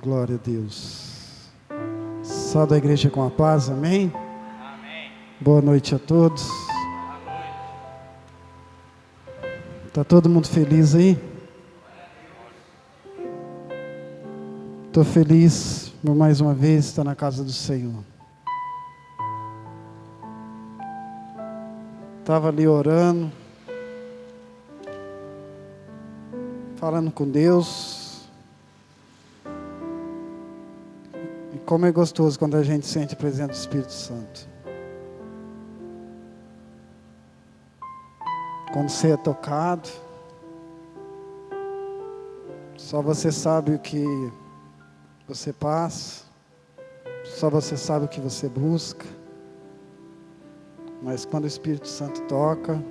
Glória a Deus. Só da igreja com a paz, amém? Amém. Boa noite a todos. Boa noite. Tá todo mundo feliz aí? Estou feliz por mais uma vez estar na casa do Senhor. Estava ali orando, falando com Deus. E como é gostoso quando a gente sente a presença do Espírito Santo. Quando você é tocado, só você sabe o que você passa, só você sabe o que você busca. Mas quando o Espírito Santo toca,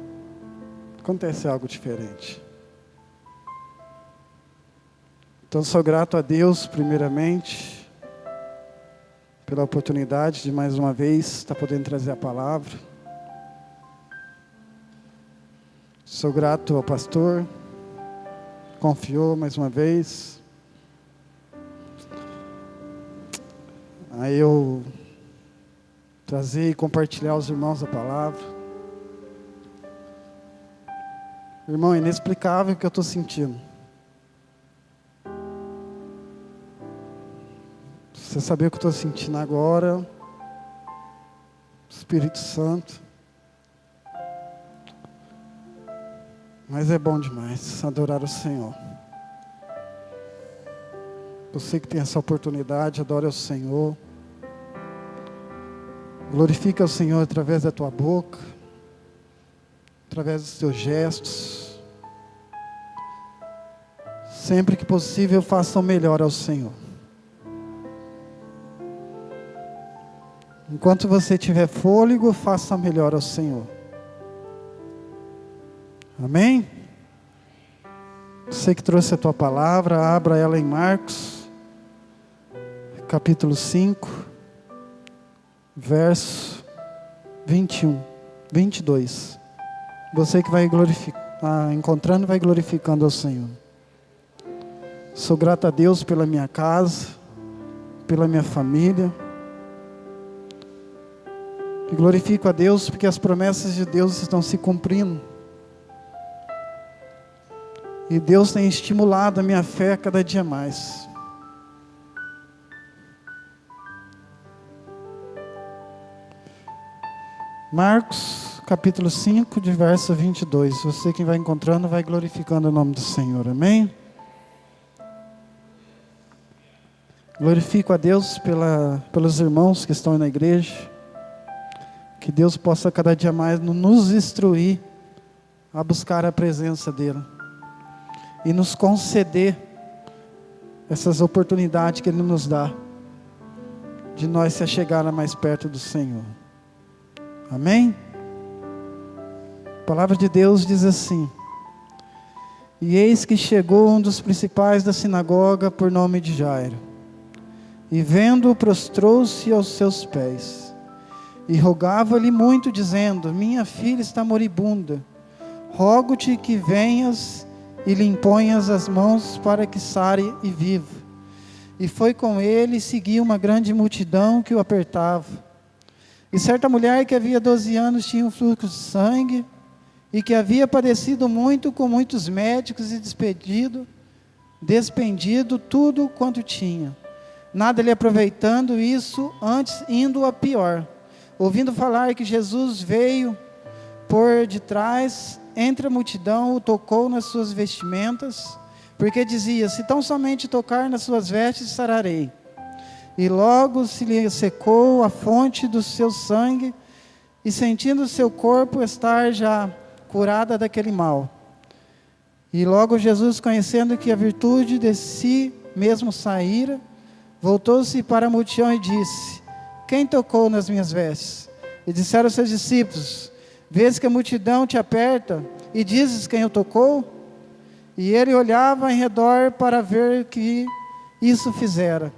acontece algo diferente. Então sou grato a Deus, primeiramente, pela oportunidade de mais uma vez estar podendo trazer a palavra. Sou grato ao pastor, confiou mais uma vez. Aí eu trazer e compartilhar aos irmãos a palavra. Irmão, é inexplicável o que eu estou sentindo. Você saber o que eu estou sentindo agora, Espírito Santo. Mas é bom demais adorar o Senhor. Você que tem essa oportunidade, adore o Senhor. Glorifica o Senhor através da tua boca, através dos teus gestos. Sempre que possível, faça o melhor ao Senhor. Enquanto você tiver fôlego, faça o melhor ao Senhor. Amém? Você que trouxe a tua palavra, abra ela em Marcos, capítulo 5, verso 21, 22. Você que vai encontrando, vai glorificando ao Senhor. Sou grato a Deus pela minha casa, pela minha família. E glorifico a Deus porque as promessas de Deus estão se cumprindo. E Deus tem estimulado a minha fé cada dia mais. Marcos, capítulo 5, de verso 22. Você que vai encontrando, vai glorificando o nome do Senhor. Amém? Glorifico a Deus pelos irmãos que estão na igreja. Que Deus possa cada dia mais nos instruir a buscar a presença dEle. E nos conceder essas oportunidades que Ele nos dá. De nós se achegar mais perto do Senhor. Amém? A palavra de Deus diz assim: E eis que chegou um dos principais da sinagoga, por nome de Jairo. E vendo-o, prostrou-se aos seus pés. E rogava-lhe muito, dizendo: Minha filha está moribunda. Rogo-te que venhas e lhe imponhas as mãos para que sare e viva. E foi com ele e seguia uma grande multidão que o apertava. E certa mulher que havia 12 anos tinha um fluxo de sangue, e que havia padecido muito com muitos médicos e despendido tudo quanto tinha, nada lhe aproveitando isso, antes indo a pior. Ouvindo falar que Jesus veio por detrás, entre a multidão, o tocou nas suas vestimentas, porque dizia: Se tão somente tocar nas suas vestes, sararei. E logo se lhe secou a fonte do seu sangue, e sentindo seu corpo estar já curada daquele mal. E logo Jesus, conhecendo que a virtude de si mesmo saíra, voltou-se para a multidão e disse: Quem tocou nas minhas vestes? E disseram aos seus discípulos: Vês que a multidão te aperta, e dizes quem o tocou? E ele olhava em redor para ver que isso fizera.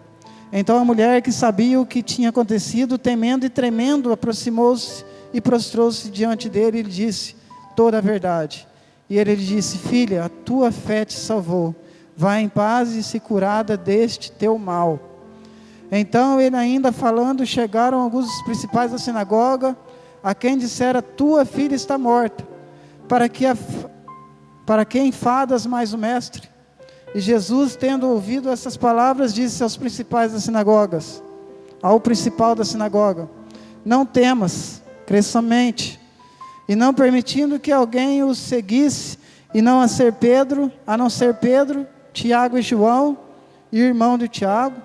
Então a mulher, que sabia o que tinha acontecido, temendo e tremendo, aproximou-se e prostrou-se diante dele e lhe disse toda a verdade. E ele lhe disse: Filha, a tua fé te salvou. Vá em paz e se curada deste teu mal. Então ele ainda falando, chegaram alguns dos principais da sinagoga, a quem dissera, tua filha está morta, para que enfadas mais o mestre? E Jesus, tendo ouvido essas palavras, disse aos principais das sinagogas, ao principal da sinagoga, não temas, crê somente. E não permitindo que alguém os seguisse, e não a ser Pedro, Tiago e João, e o irmão de Tiago.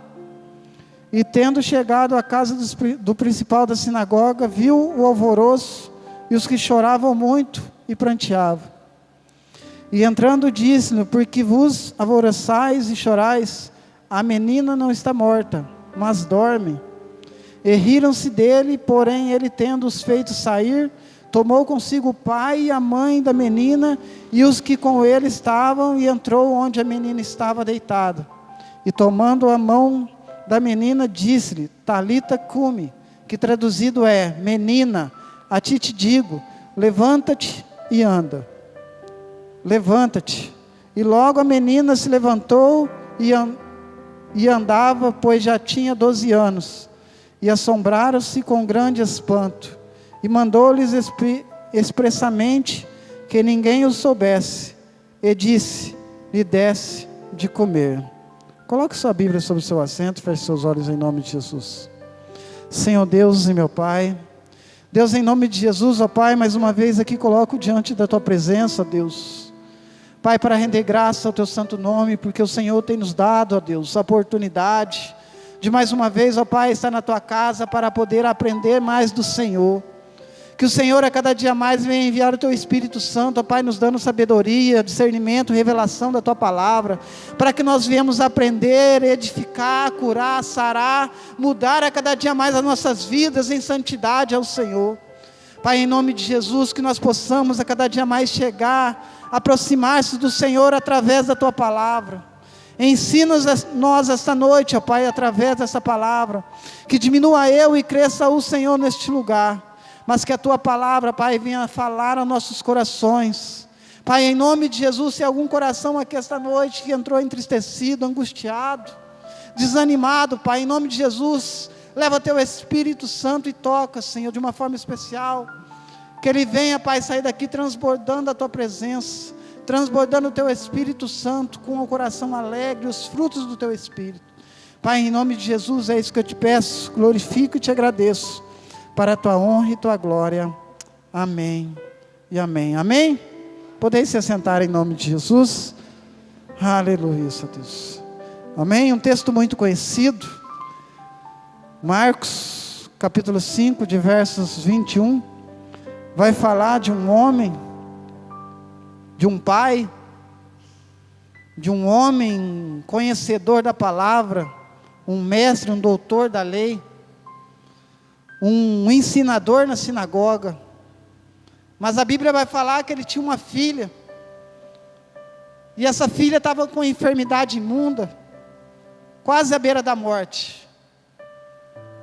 E tendo chegado à casa do principal da sinagoga, viu o alvoroço, e os que choravam muito e pranteavam. E entrando disse-lhe, porque vos alvoroçais e chorais? A menina não está morta, mas dorme. E riram-se dele, porém ele tendo-os feito sair, tomou consigo o pai e a mãe da menina, e os que com ele estavam, e entrou onde a menina estava deitada. E tomando a mão da menina, disse-lhe, Talita cumi, que traduzido é, menina, a ti te digo, levanta-te e anda. Levanta-te. E logo a menina se levantou e andava, pois já tinha 12 anos. E assombraram-se com grande espanto. E mandou-lhes expressamente que ninguém o soubesse. E disse, lhe desse de comer. Coloque sua Bíblia sobre o seu assento, feche seus olhos em nome de Jesus. Senhor Deus e meu Pai, Deus, em nome de Jesus, ó Pai, mais uma vez aqui coloco diante da Tua presença, Deus. Pai, para render graça ao Teu santo nome, porque o Senhor tem nos dado, ó Deus, a oportunidade de mais uma vez, ó Pai, estar na Tua casa para poder aprender mais do Senhor. Que o Senhor a cada dia mais venha enviar o Teu Espírito Santo, ó Pai, nos dando sabedoria, discernimento, revelação da Tua palavra, para que nós venhamos aprender, edificar, curar, sarar, mudar a cada dia mais as nossas vidas em santidade ao Senhor. Pai, em nome de Jesus, que nós possamos a cada dia mais chegar, aproximar-se do Senhor através da Tua palavra. Ensina-nos esta noite, ó Pai, através dessa palavra, que diminua eu e cresça o Senhor neste lugar, mas que a Tua palavra, Pai, venha falar aos nossos corações. Pai, em nome de Jesus, se algum coração aqui esta noite que entrou entristecido, angustiado, desanimado, Pai, em nome de Jesus, leva Teu Espírito Santo e toca, Senhor, de uma forma especial, que ele venha, Pai, sair daqui transbordando a Tua presença, transbordando o Teu Espírito Santo, com o coração alegre, os frutos do Teu Espírito. Pai, em nome de Jesus, é isso que eu te peço, glorifico e te agradeço, para a Tua honra e Tua glória. Amém e amém. Amém? Podeis se assentar em nome de Jesus. Aleluia, Deus. Amém? Um texto muito conhecido, Marcos, capítulo 5, de versos 21, vai falar de um homem, de um pai, de um homem conhecedor da palavra, um mestre, um doutor da lei, um ensinador na sinagoga. Mas a Bíblia vai falar que ele tinha uma filha, e essa filha estava com enfermidade imunda, quase à beira da morte.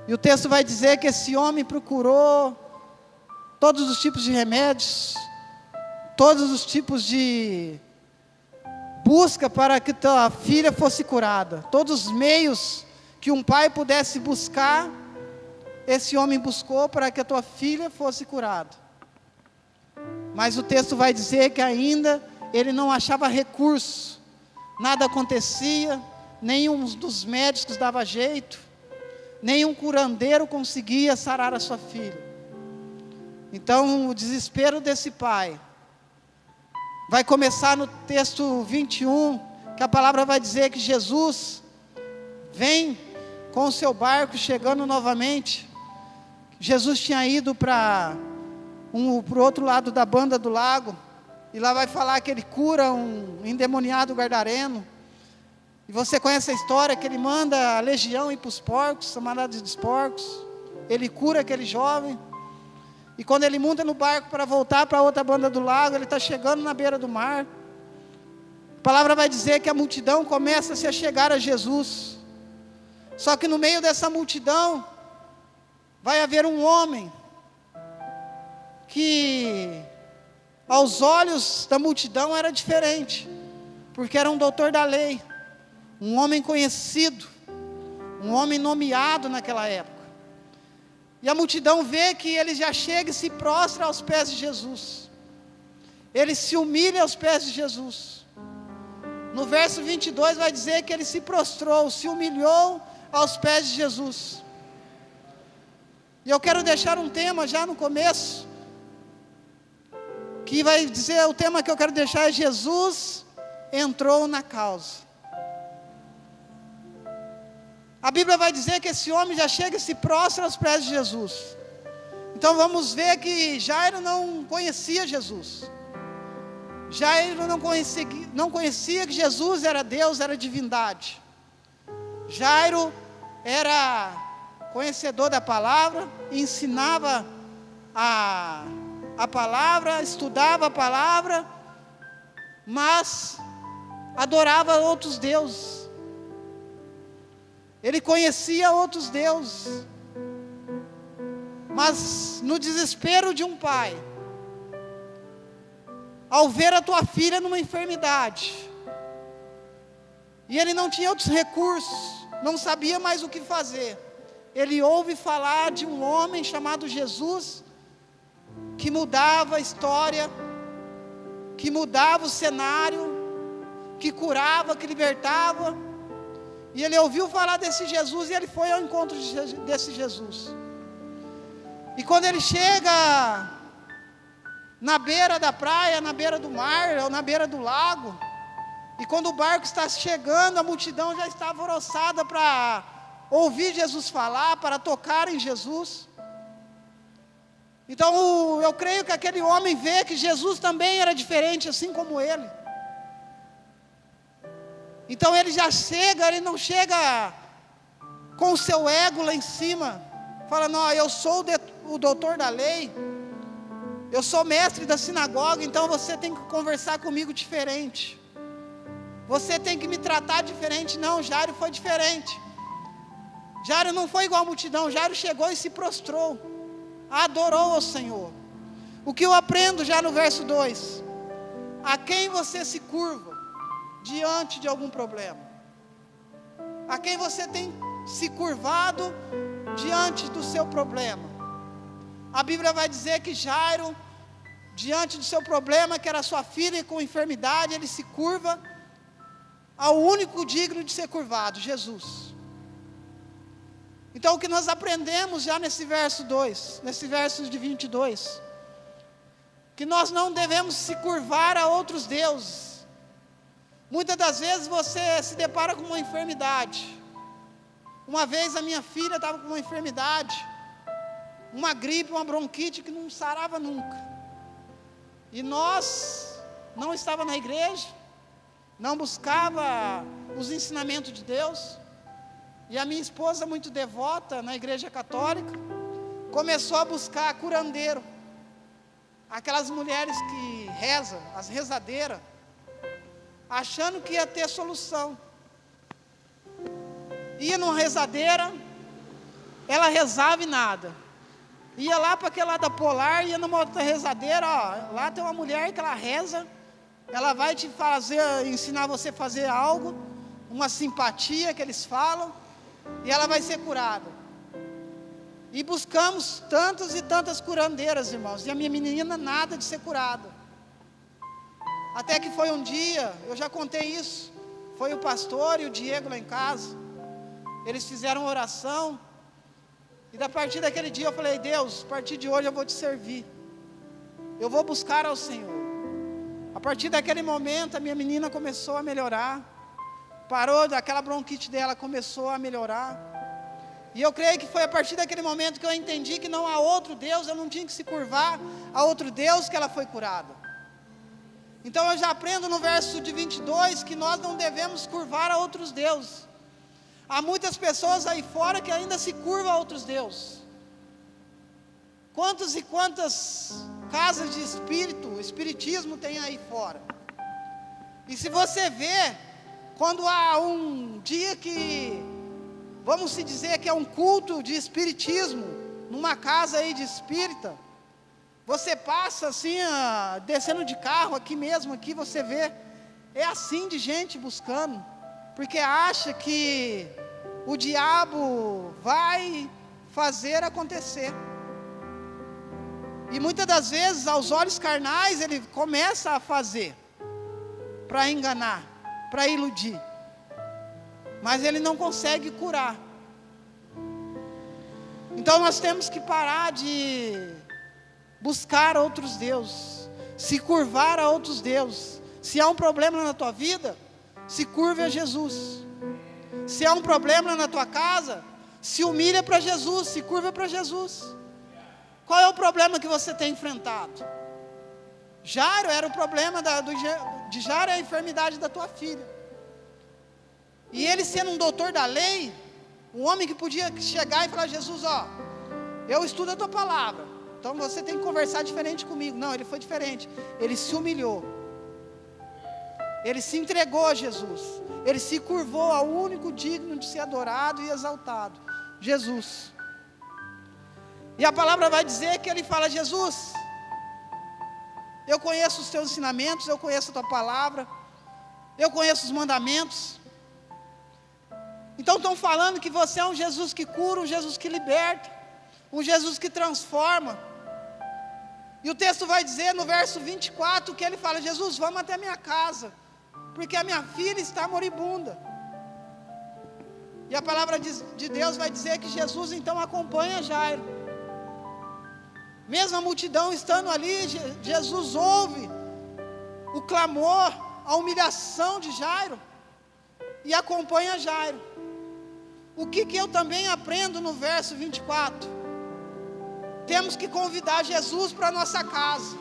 E o texto vai dizer que esse homem procurou todos os tipos de remédios, todos os tipos de busca para que a filha fosse curada, todos os meios que um pai pudesse buscar, esse homem buscou para que a tua filha fosse curada. Mas o texto vai dizer que ainda ele não achava recurso, nada acontecia, nenhum dos médicos dava jeito, nenhum curandeiro conseguia sarar a sua filha. Então o desespero desse pai vai começar no texto 21, que a palavra vai dizer que Jesus vem com o seu barco chegando novamente. Jesus tinha ido para o outro lado da banda do lago, e lá vai falar que ele cura um endemoniado gadareno. E você conhece a história, que ele manda a legião ir para os porcos, a manada dos porcos, ele cura aquele jovem, e quando ele monta no barco para voltar para a outra banda do lago, ele está chegando na beira do mar. A palavra vai dizer que a multidão começa a se chegar a Jesus, só que no meio dessa multidão, vai haver um homem, que aos olhos da multidão era diferente, porque era um doutor da lei, um homem conhecido, um homem nomeado naquela época. E a multidão vê que ele já chega e se prostra aos pés de Jesus. Ele se humilha aos pés de Jesus. No verso 22 vai dizer que ele se prostrou, se humilhou aos pés de Jesus. E eu quero deixar um tema já no começo, que vai dizer, o tema que eu quero deixar é: Jesus entrou na causa. A Bíblia vai dizer que esse homem já chega e se prostra aos pés de Jesus. Então vamos ver que Jairo não conhecia Jesus. Jairo não conhecia que Jesus era Deus, era divindade. Jairo era conhecedor da palavra, ensinava a palavra, estudava a palavra, mas adorava outros deuses. Ele conhecia outros deuses, mas no desespero de um pai, ao ver a tua filha numa enfermidade, e ele não tinha outros recursos, não sabia mais o que fazer, ele ouve falar de um homem chamado Jesus, que mudava a história, que mudava o cenário, que curava, que libertava. E ele ouviu falar desse Jesus e ele foi ao encontro desse Jesus. E quando ele chega na beira da praia, na beira do mar, ou na beira do lago, e quando o barco está chegando, a multidão já está alvoroçada para ouvir Jesus falar, para tocar em Jesus. Então eu creio que aquele homem vê que Jesus também era diferente, assim como ele. Então ele já chega, ele não chega com o seu ego lá em cima, fala: não, eu sou o doutor da lei, eu sou mestre da sinagoga, então você tem que conversar comigo diferente, você tem que me tratar diferente. Não, Jairo foi diferente. Jairo não foi igual à multidão. Jairo chegou e se prostrou, adorou ao Senhor. O que eu aprendo já no verso 2: a quem você se curva diante de algum problema? A quem você tem se curvado diante do seu problema? A Bíblia vai dizer que Jairo, diante do seu problema, que era sua filha com enfermidade, ele se curva ao único digno de ser curvado, Jesus. Então o que nós aprendemos já nesse verso 2, nesse verso de 22, que nós não devemos se curvar a outros deuses. Muitas das vezes você se depara com uma enfermidade. Uma vez a minha filha estava com uma enfermidade, uma gripe, uma bronquite que não sarava nunca. E nós não estava na igreja, não buscava os ensinamentos de Deus. E a minha esposa, muito devota na igreja católica, começou a buscar curandeiro, aquelas mulheres que rezam, as rezadeiras, achando que ia ter solução. Ia numa rezadeira, ela rezava e nada. Ia lá para aquele lado da Polar, ia numa outra rezadeira, ó, lá tem uma mulher que ela reza, ela vai te ensinar você a fazer algo, uma simpatia que eles falam, e ela vai ser curada. E buscamos tantas e tantas curandeiras, irmãos, e a minha menina nada de ser curada. Até que foi um dia, eu já contei isso, foi o pastor e o Diego lá em casa, eles fizeram oração, e a partir daquele dia eu falei: Deus, a partir de hoje eu vou te servir, eu vou buscar ao Senhor. A partir daquele momento a minha menina começou a melhorar, parou, daquela bronquite dela começou a melhorar, e eu creio que foi a partir daquele momento que eu entendi que não há outro Deus, eu não tinha que se curvar a outro Deus, que ela foi curada. Então eu já aprendo no verso de 22 que nós não devemos curvar a outros deuses. Há muitas pessoas aí fora que ainda se curvam a outros deuses. Quantas e quantas casas de espiritismo tem aí fora? E se você vê, quando há um dia que, vamos se dizer que é um culto de espiritismo, numa casa aí de espírita, você passa assim, descendo de carro, aqui mesmo, aqui você vê, É assim de gente buscando, porque acha que o diabo vai fazer acontecer. E muitas das vezes, aos olhos carnais, ele começa a fazer para enganar, para iludir, mas ele não consegue curar. Então nós temos que parar de buscar outros deuses, se curvar a outros deuses. Se há um problema na tua vida, se curve a Jesus. Se há um problema na tua casa, se humilha para Jesus, se curva para Jesus. Qual é o problema que você tem enfrentado? Jairo era o problema de Jairo, é a enfermidade da tua filha. E ele sendo um doutor da lei, um homem que podia chegar e falar: Jesus, ó, eu estudo a tua palavra, então você tem que conversar diferente comigo. Não, ele foi diferente. Ele se humilhou. Ele se entregou a Jesus. Ele se curvou ao único digno de ser adorado e exaltado, Jesus. E a palavra vai dizer que ele fala: Jesus, eu conheço os teus ensinamentos, eu conheço a tua palavra, eu conheço os mandamentos. Então estão falando que você é um Jesus que cura, um Jesus que liberta, um Jesus que transforma. E o texto vai dizer no verso 24 que ele fala: Jesus, vamos até minha casa, porque a minha filha está moribunda. E a palavra de Deus vai dizer que Jesus então acompanha Jairo. Mesmo a multidão estando ali, Jesus ouve o clamor, a humilhação de Jairo e acompanha Jairo. O que eu também aprendo no verso 24? Temos que convidar Jesus para a nossa casa.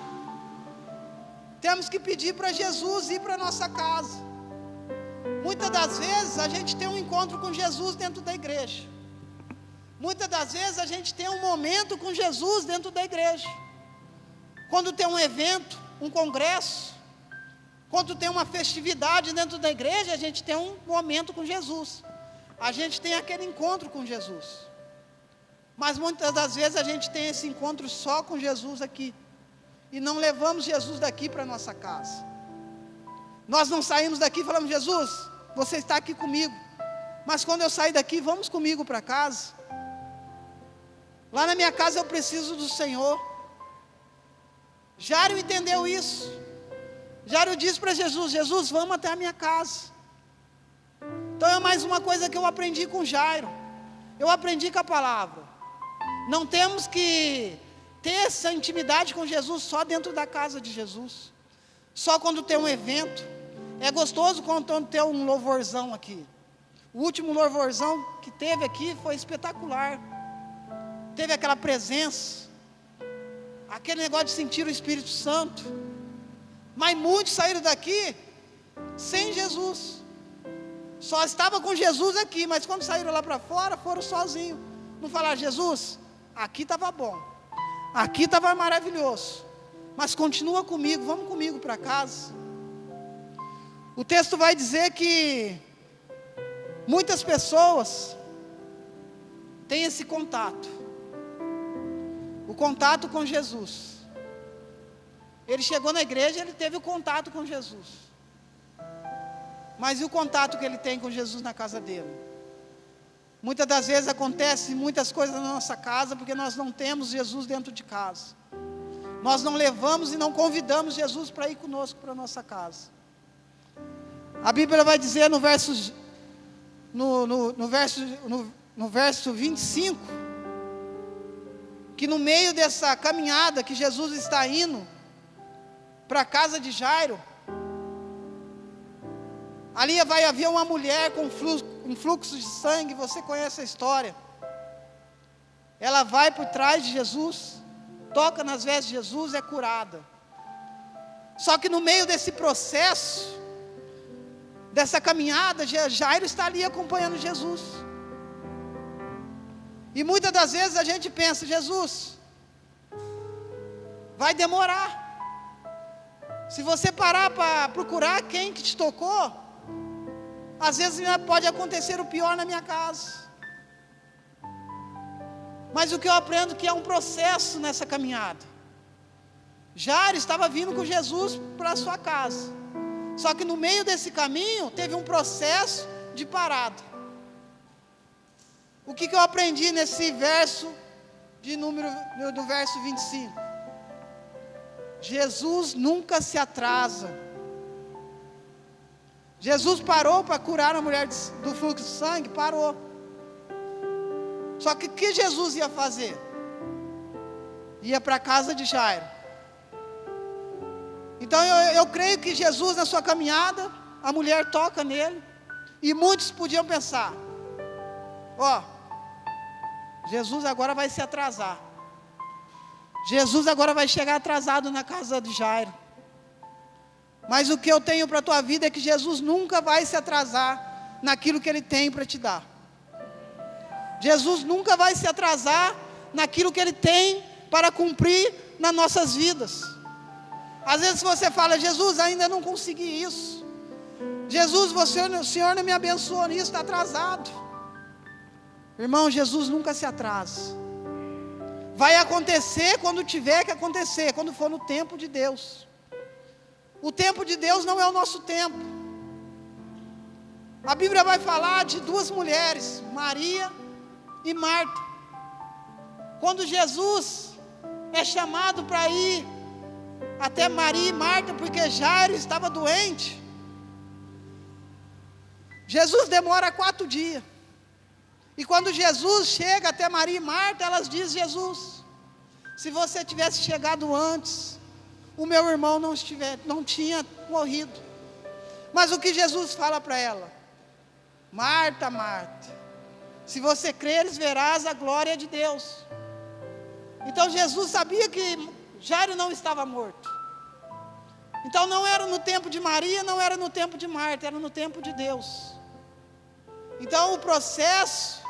Temos que pedir para Jesus ir para a nossa casa. Muitas das vezes a gente tem um encontro com Jesus dentro da igreja. Muitas das vezes a gente tem um momento com Jesus dentro da igreja. Quando tem um evento, um congresso, quando tem uma festividade dentro da igreja, a gente tem um momento com Jesus. A gente tem aquele encontro com Jesus. Mas muitas das vezes a gente tem esse encontro só com Jesus aqui. E não levamos Jesus daqui para a nossa casa. Nós não saímos daqui e falamos: Jesus, você está aqui comigo, mas quando eu sair daqui, vamos comigo para casa. Lá na minha casa eu preciso do Senhor. Jairo entendeu isso. Jairo disse para Jesus: Jesus, vamos até a minha casa. Então é mais uma coisa que eu aprendi com Jairo. Eu aprendi com a palavra. Não temos que ter essa intimidade com Jesus só dentro da casa de Jesus, só quando tem um evento. É gostoso quando tem um louvorzão aqui. O último louvorzão que teve aqui foi espetacular. Teve aquela presença, aquele negócio de sentir o Espírito Santo. Mas muitos saíram daqui sem Jesus. Só estava com Jesus aqui, mas quando saíram lá para fora, foram sozinhos. Não falaram: Jesus, aqui estava bom, aqui estava maravilhoso, mas continua comigo, vamos comigo para casa. O texto vai dizer que muitas pessoas têm esse contato, o contato com Jesus. Ele chegou na igreja, ele teve o contato com Jesus, mas e o contato que ele tem com Jesus na casa dele? Muitas das vezes acontece muitas coisas na nossa casa porque nós não temos Jesus dentro de casa. Nós não levamos e não convidamos Jesus para ir conosco para a nossa casa. A Bíblia vai dizer no verso 25, que no meio dessa caminhada que Jesus está indo para a casa de Jairo, ali vai haver uma mulher com um fluxo de sangue. Você conhece a história. Ela vai por trás de Jesus, toca nas vestes de Jesus, é curada. Só que no meio desse processo, dessa caminhada, Jairo está ali acompanhando Jesus. E muitas das vezes a gente pensa: Jesus, vai demorar. Se você parar para procurar quem que te tocou, às vezes pode acontecer o pior na minha casa. Mas o que eu aprendo é que é um processo nessa caminhada. Jairo estava vindo com Jesus para a sua casa, Só que no meio desse caminho teve um processo de parada. O que eu aprendi nesse verso do verso 25? Jesus nunca se atrasa. Jesus parou para curar a mulher do fluxo de sangue? Parou. Só que o que Jesus ia fazer? Ia para a casa de Jairo. Então eu creio que Jesus, na sua caminhada, a mulher toca nele, e muitos podiam pensar: Jesus agora vai se atrasar. Jesus agora vai chegar atrasado na casa de Jairo. Mas o que eu tenho para a tua vida é que Jesus nunca vai se atrasar naquilo que Ele tem para te dar. Jesus nunca vai se atrasar naquilo que Ele tem para cumprir nas nossas vidas. Às vezes você fala: Jesus, ainda não consegui isso. Jesus, o Senhor não me abençoou nisso, está atrasado. Irmão, Jesus nunca se atrasa. Vai acontecer quando tiver que acontecer, quando for no tempo de Deus. O tempo de Deus não é o nosso tempo. A Bíblia vai falar de duas mulheres, Maria e Marta. Quando Jesus é chamado para ir até Maria e Marta, porque Jairo estava doente, Jesus demora 4 dias. E quando Jesus chega até Maria e Marta, elas dizem: Jesus, se você tivesse chegado antes, o meu irmão não tinha morrido. Mas o que Jesus fala para ela? Marta, Marta, se você creres, verás a glória de Deus. Então Jesus sabia que Jairo não estava morto. Então não era no tempo de Maria, não era no tempo de Marta, era no tempo de Deus. Então o processo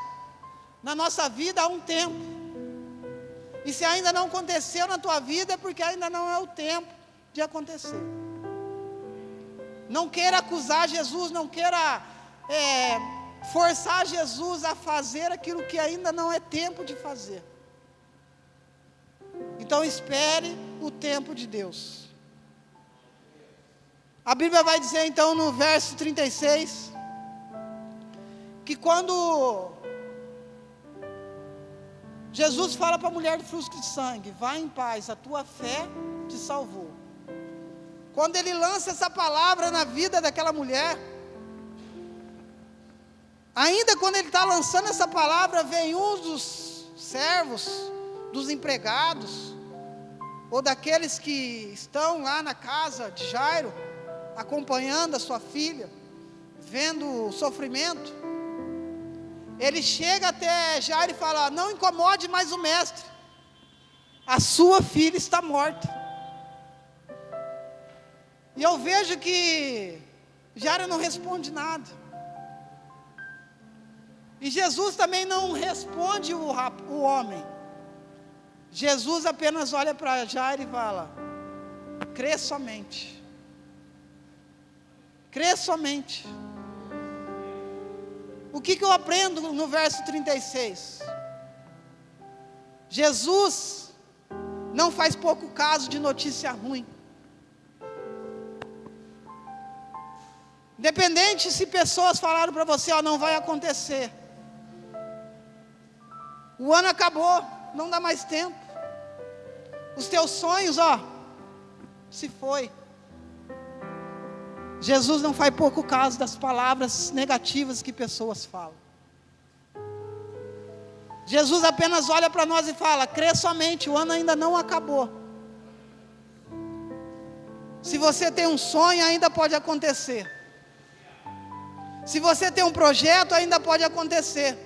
na nossa vida há um tempo. E se ainda não aconteceu na tua vida, é porque ainda não é o tempo de acontecer. Não queira acusar Jesus, não queira forçar Jesus a fazer aquilo que ainda não é tempo de fazer. Então espere o tempo de Deus. A Bíblia vai dizer então no verso 36, que quando Jesus fala para a mulher do fluxo de sangue: vá em paz, a tua fé te salvou. Quando ele lança essa palavra na vida daquela mulher, ainda quando ele está lançando essa palavra, vem um dos servos, dos empregados, ou daqueles que estão lá na casa de Jairo, acompanhando a sua filha, vendo o sofrimento. Ele chega até Jairo e fala: não incomode mais o mestre, a sua filha está morta. E eu vejo que Jairo não responde nada. E Jesus também não responde o homem. Jesus apenas olha para Jairo e fala: crê somente. Crê somente. O que eu aprendo no verso 36? Jesus não faz pouco caso de notícia ruim. Independente se pessoas falaram para você: não vai acontecer. O ano acabou, não dá mais tempo. Os teus sonhos, se foi. Jesus não faz pouco caso das palavras negativas que pessoas falam. Jesus apenas olha para nós e fala: crê somente, o ano ainda não acabou. Se você tem um sonho, ainda pode acontecer. Se você tem um projeto, ainda pode acontecer.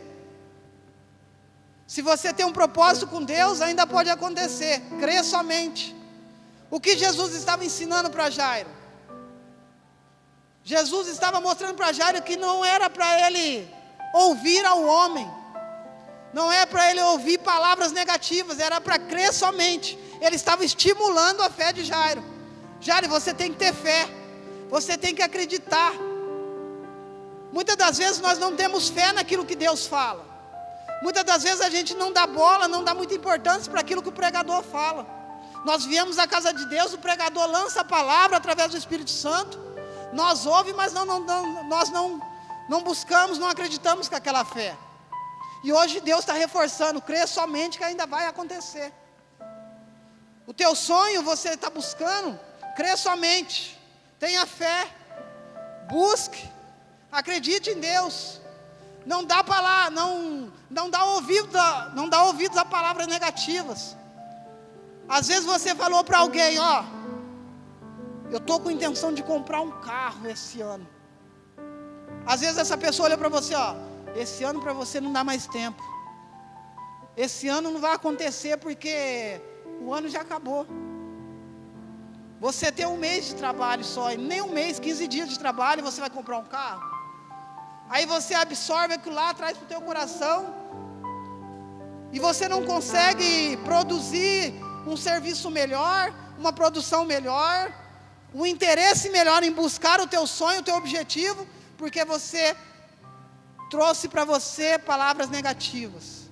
Se você tem um propósito com Deus, ainda pode acontecer. Crê somente. O que Jesus estava ensinando para Jairo? Jesus estava mostrando para Jairo que não era para ele ouvir ao homem, não é para ele ouvir palavras negativas, era para crer somente. Ele estava estimulando a fé de Jairo. Jairo, você tem que ter fé, você tem que acreditar. Muitas das vezes nós não temos fé naquilo que Deus fala. Muitas das vezes a gente não dá bola, não dá muita importância para aquilo que o pregador fala. Nós viemos à casa de Deus, o pregador lança a palavra através do Espírito Santo. Nós ouvimos, mas nós não buscamos, não acreditamos com aquela fé. E hoje Deus está reforçando, crê somente que ainda vai acontecer. O teu sonho você está buscando, crê somente, tenha fé, busque, acredite em Deus. Não dá para lá, não dá ouvidos a palavras negativas. Às vezes você falou para alguém, ó, eu estou com intenção de comprar um carro esse ano. Às vezes essa pessoa olha para você, ó, esse ano para você não dá mais tempo. Esse ano não vai acontecer porque o ano já acabou. Você tem um mês de trabalho só, e nem um mês, 15 dias de trabalho, você vai comprar um carro. Aí você absorve aquilo lá, traz para o teu coração, e você não consegue produzir um serviço melhor, uma produção melhor, um interesse melhor em buscar o teu sonho, o teu objetivo, porque você trouxe para você palavras negativas.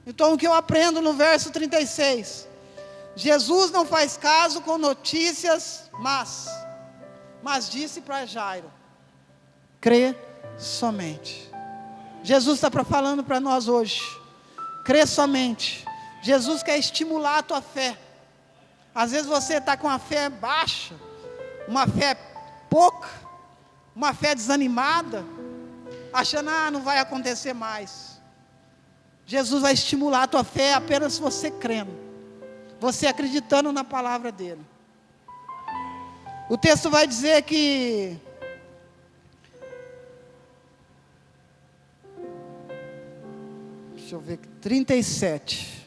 Então o que eu aprendo no verso 36, Jesus não faz caso com notícias mas disse para Jairo, crê somente. Jesus está falando para nós hoje, crê somente. Jesus quer estimular a tua fé. Às vezes você está com a fé baixa, uma fé pouca, uma fé desanimada, achando, não vai acontecer mais. Jesus vai estimular a tua fé apenas você crendo, você acreditando na palavra dele. O texto vai dizer que deixa eu ver, 37.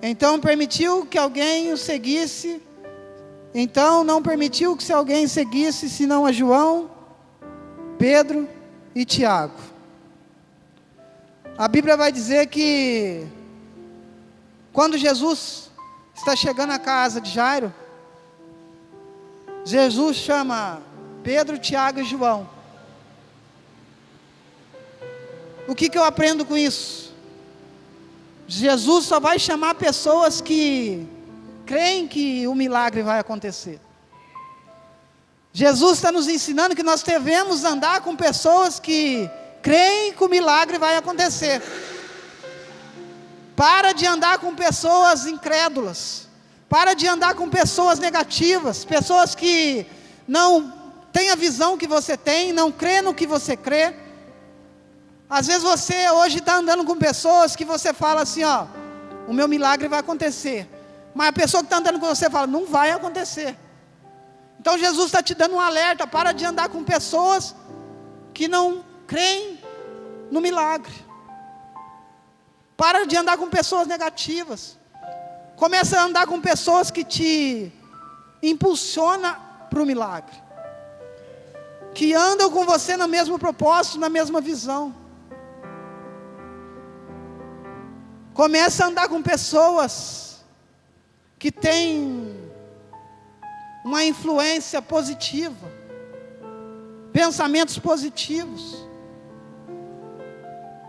Então permitiu que alguém o seguisse. Então não permitiu que alguém seguisse, senão a João, Pedro e Tiago. A Bíblia vai dizer que quando Jesus está chegando à casa de Jairo, Jesus chama Pedro, Tiago e João. O que eu aprendo com isso? Jesus só vai chamar pessoas que creem que o milagre vai acontecer. Jesus está nos ensinando que nós devemos andar com pessoas que creem que o milagre vai acontecer. Para de andar com pessoas incrédulas. Para de andar com pessoas negativas, pessoas que não têm a visão que você tem, não crê no que você crê. Às vezes você hoje está andando com pessoas que você fala assim, ó, o meu milagre vai acontecer. Mas a pessoa que está andando com você fala, não vai acontecer. Então Jesus está te dando um alerta, para de andar com pessoas que não creem no milagre. Para de andar com pessoas negativas. Começa a andar com pessoas que te impulsionam para o milagre. Que andam com você no mesmo propósito, na mesma visão. Começa a andar com pessoas que têm uma influência positiva, pensamentos positivos.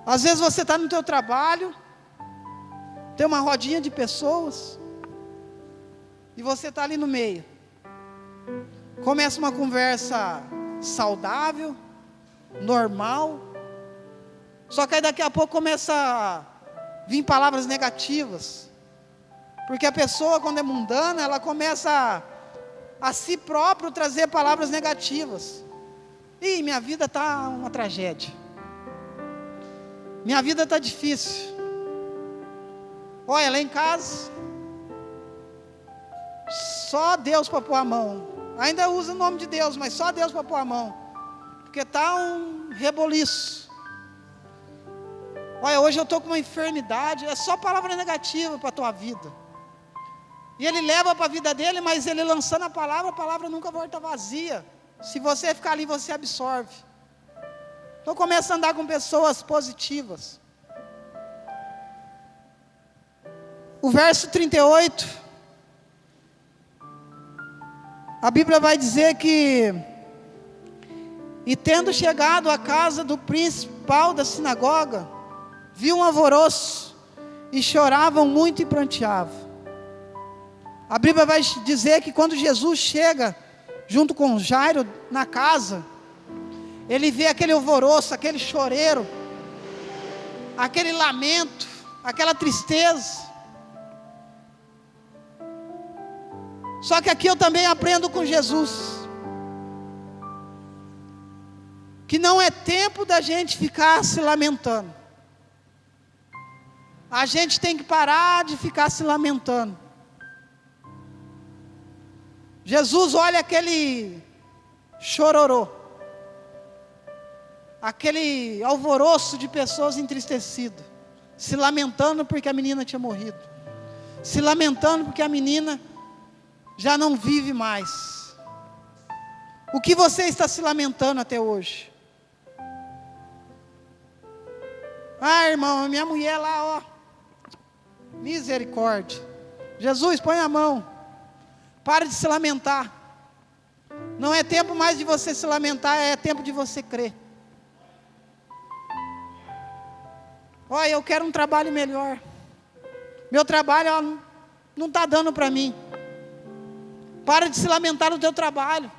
Às vezes você está no teu trabalho, tem uma rodinha de pessoas, e você está ali no meio. Começa uma conversa saudável, normal, só que aí daqui a pouco começa a vir palavras negativas, porque a pessoa, quando é mundana, ela começa a si próprio trazer palavras negativas. Ih, minha vida está uma tragédia, minha vida está difícil. Olha, lá em casa, só Deus para pôr a mão. Ainda usa o nome de Deus, mas só Deus para pôr a mão, porque está um reboliço. Olha, hoje eu estou com uma enfermidade, é só palavra negativa para a tua vida. E ele leva para a vida dele, mas ele lançando a palavra nunca volta vazia. Se você ficar ali, você absorve. Então começa a andar com pessoas positivas. O verso 38, a Bíblia vai dizer que, e tendo chegado à casa do principal da sinagoga, viu um alvoroço, e choravam muito e pranteavam. A Bíblia vai dizer que quando Jesus chega junto com Jairo na casa, ele vê aquele alvoroço, aquele choreiro, aquele lamento, aquela tristeza. Só que aqui eu também aprendo com Jesus, que não é tempo da gente ficar se lamentando. A gente tem que parar de ficar se lamentando. Jesus olha aquele chororô, aquele alvoroço de pessoas entristecidas, se lamentando porque a menina tinha morrido, se lamentando porque a menina já não vive mais. O que você está se lamentando até hoje? Ah, irmão, a minha mulher lá, ó, misericórdia. Jesus, põe a mão. Para de se lamentar. Não é tempo mais de você se lamentar, é tempo de você crer. Olha, eu quero um trabalho melhor. Meu trabalho, ó, não está dando para mim. Para de se lamentar no teu trabalho.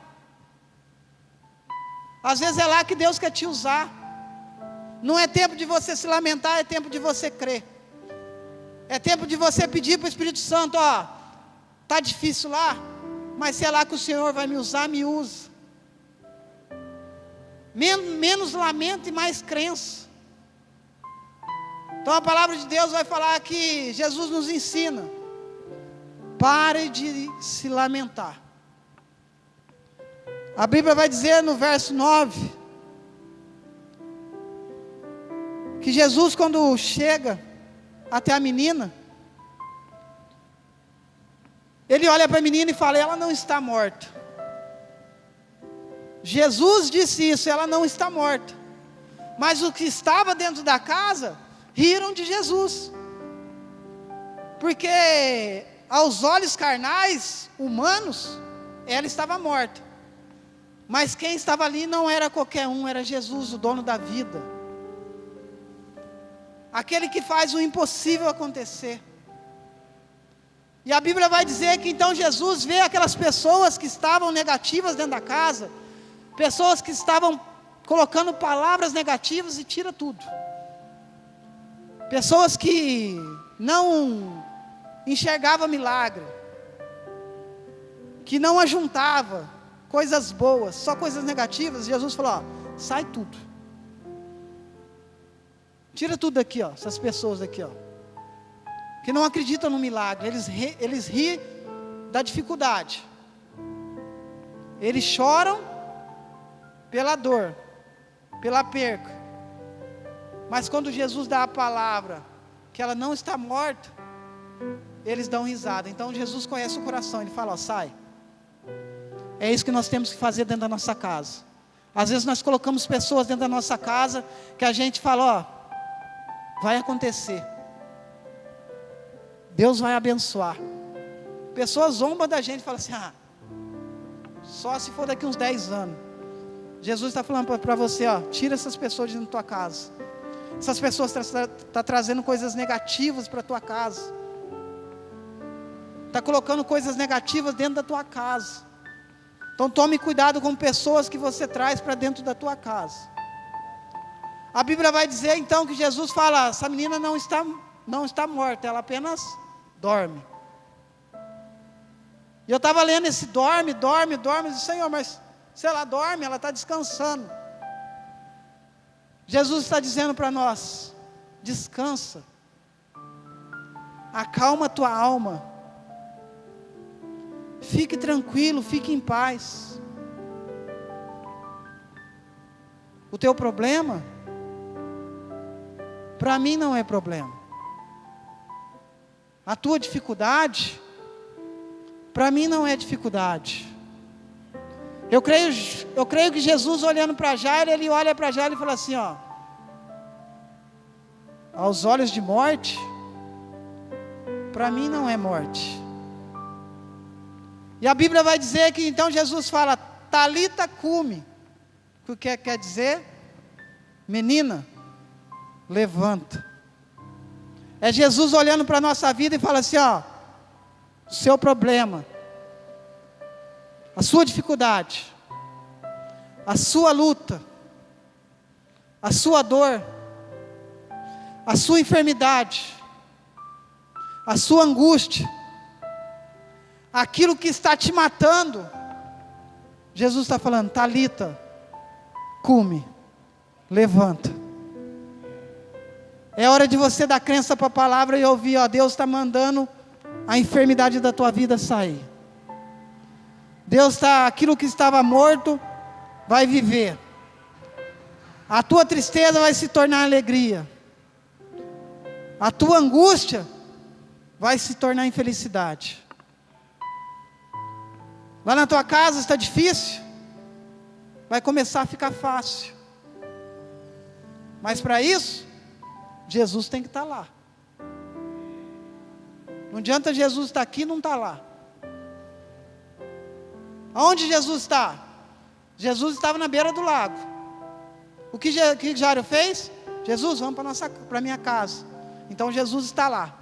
Às vezes é lá que Deus quer te usar. Não é tempo de você se lamentar, é tempo de você crer. É tempo de você pedir para o Espírito Santo, ó, está difícil lá, mas se é lá que o Senhor vai me usar, me usa. Menos lamento e mais crença. Então a palavra de Deus vai falar que Jesus nos ensina: pare de se lamentar. A Bíblia vai dizer no verso 9, que Jesus, quando chega até a menina, ele olha para a menina e fala: ela não está morta. Jesus disse isso, ela não está morta. Mas o que estava dentro da casa riram de Jesus, porque aos olhos carnais, humanos, ela estava morta. Mas quem estava ali não era qualquer um, era Jesus, o dono da vida, aquele que faz o impossível acontecer. E a Bíblia vai dizer que então Jesus vê aquelas pessoas que estavam negativas dentro da casa, pessoas que estavam colocando palavras negativas, e tira tudo. Pessoas que não enxergavam milagre, que não ajuntava coisas boas, só coisas negativas. Jesus falou: ó, sai tudo. Tira tudo daqui, ó, essas pessoas aqui, ó, que não acreditam no milagre, eles riem da dificuldade, eles choram pela dor, pela perca, mas quando Jesus dá a palavra, que ela não está morta, eles dão risada. Então Jesus conhece o coração, ele fala: ó, sai. É isso que nós temos que fazer dentro da nossa casa. Às vezes nós colocamos pessoas dentro da nossa casa, que a gente fala: ó, vai acontecer, Deus vai abençoar. Pessoas zombam da gente e falam assim: ah, só se for daqui uns 10 anos. Jesus está falando para você: ó, tira essas pessoas de dentro da tua casa. Essas pessoas estão trazendo coisas negativas para a tua casa, está colocando coisas negativas dentro da tua casa. Então tome cuidado com pessoas que você traz para dentro da tua casa. A Bíblia vai dizer então que Jesus fala: essa menina não está morta, ela apenas dorme. E eu estava lendo esse dorme, eu disse: Senhor, mas se ela dorme, ela está descansando. Jesus está dizendo para nós: descansa, acalma a tua alma, fique tranquilo, fique em paz. O teu problema, para mim não é problema. A tua dificuldade, para mim não é dificuldade. Eu creio que Jesus, olhando para Jairo, ele olha para Jairo e fala assim: ó, aos olhos de morte, para mim não é morte. E a Bíblia vai dizer que então Jesus fala: Talita cumi, o que quer dizer? Menina, levanta. É Jesus olhando para a nossa vida e fala assim: ó, o seu problema, a sua dificuldade, a sua luta, a sua dor, a sua enfermidade, a sua angústia, aquilo que está te matando, Jesus está falando: Talita, cume, levanta. É hora de você dar crença para a palavra e ouvir, ó, Deus está mandando a enfermidade da tua vida sair. Deus está, aquilo que estava morto, vai viver. A tua tristeza vai se tornar alegria. A tua angústia vai se tornar em felicidade. Lá na tua casa está difícil, vai começar a ficar fácil. Mas para isso, Jesus tem que estar lá. Não adianta Jesus estar aqui e não estar lá. Aonde Jesus está? Jesus estava na beira do lago. O que Jairo fez? Jesus, vamos para a minha casa. Então Jesus está lá.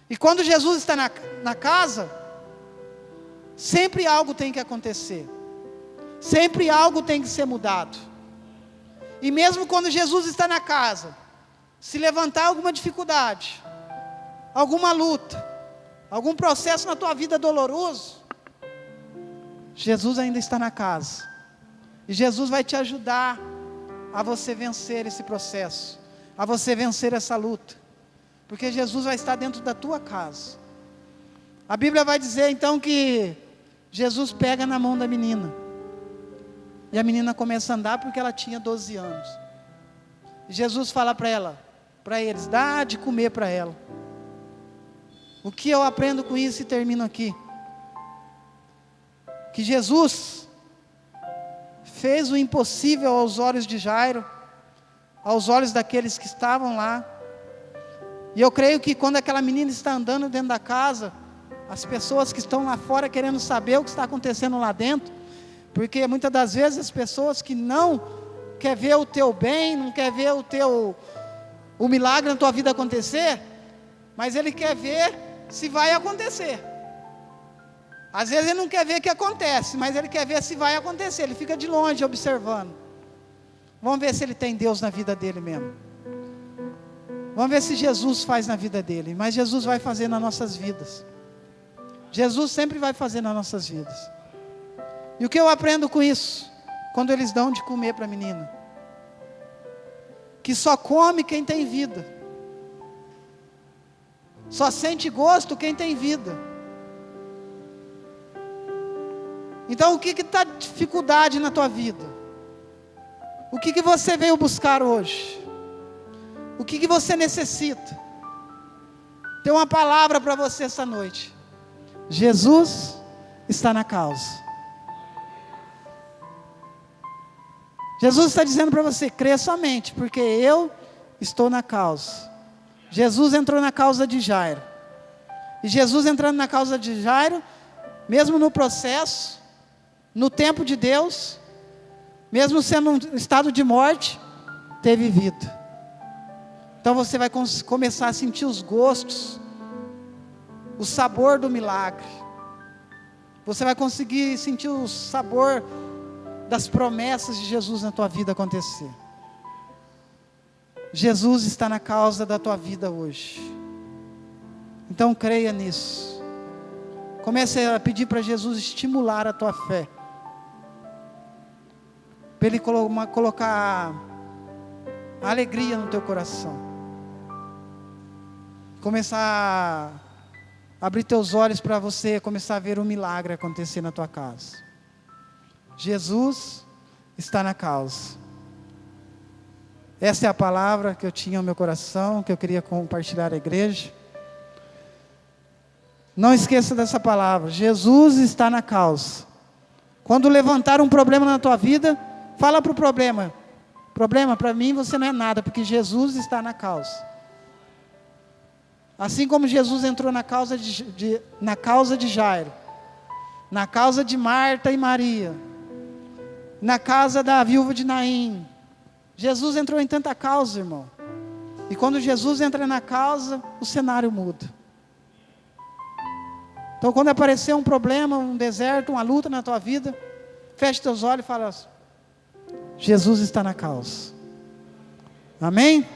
E quando Jesus está na casa, sempre algo tem que acontecer. Sempre algo tem que ser mudado. E mesmo quando Jesus está na casa, se levantar alguma dificuldade, alguma luta, algum processo na tua vida doloroso, Jesus ainda está na casa. E Jesus vai te ajudar a você vencer esse processo, a você vencer essa luta. Porque Jesus vai estar dentro da tua casa. A Bíblia vai dizer então que Jesus pega na mão da menina. E a menina começa a andar porque ela tinha 12 anos. E Jesus fala para eles, dá de comer para ela. O que eu aprendo com isso e termino aqui? Que Jesus fez o impossível aos olhos de Jairo, aos olhos daqueles que estavam lá. E eu creio que quando aquela menina está andando dentro da casa, as pessoas que estão lá fora querendo saber o que está acontecendo lá dentro, porque muitas das vezes as pessoas que não quer ver o teu bem, não quer ver o milagre na tua vida acontecer, mas ele quer ver se vai acontecer. Às vezes ele não quer ver o que acontece, mas ele quer ver se vai acontecer. Ele fica de longe observando. Vamos ver se ele tem Deus na vida dele mesmo. Vamos ver se Jesus faz na vida dele. Mas Jesus vai fazer nas nossas vidas. Jesus sempre vai fazer nas nossas vidas. E o que eu aprendo com isso? Quando eles dão de comer para a menina, que só come quem tem vida. Só sente gosto quem tem vida. Então o que está dificuldade na tua vida? O que você veio buscar hoje? O que você necessita? Tem uma palavra para você essa noite. Jesus está na causa. Jesus está dizendo para você, crê somente, porque eu estou na causa. Jesus entrou na causa de Jairo. E Jesus entrando na causa de Jairo, mesmo no processo, no tempo de Deus, mesmo sendo um estado de morte, teve vida. Então você vai começar a sentir os gostos, o sabor do milagre. Você vai conseguir sentir o sabor das promessas de Jesus na tua vida acontecer. Jesus está na causa da tua vida hoje. Então creia nisso. Comece a pedir para Jesus estimular a tua fé. Para Ele colocar a alegria no teu coração. Começar a abrir teus olhos para você começar a ver um milagre acontecer na tua casa. Jesus está na causa. Essa é a palavra que eu tinha no meu coração, que eu queria compartilhar à igreja. Não esqueça dessa palavra. Jesus está na causa. Quando levantar um problema na tua vida, fala para o problema. Problema, para mim você não é nada, porque Jesus está na causa. Assim como Jesus entrou na causa de Jairo, na causa de Marta e Maria, na casa da viúva de Naim. Jesus entrou em tanta causa, irmão. E quando Jesus entra na causa, o cenário muda. Então, quando aparecer um problema, um deserto, uma luta na tua vida, feche teus olhos e fala: Jesus está na causa. Amém?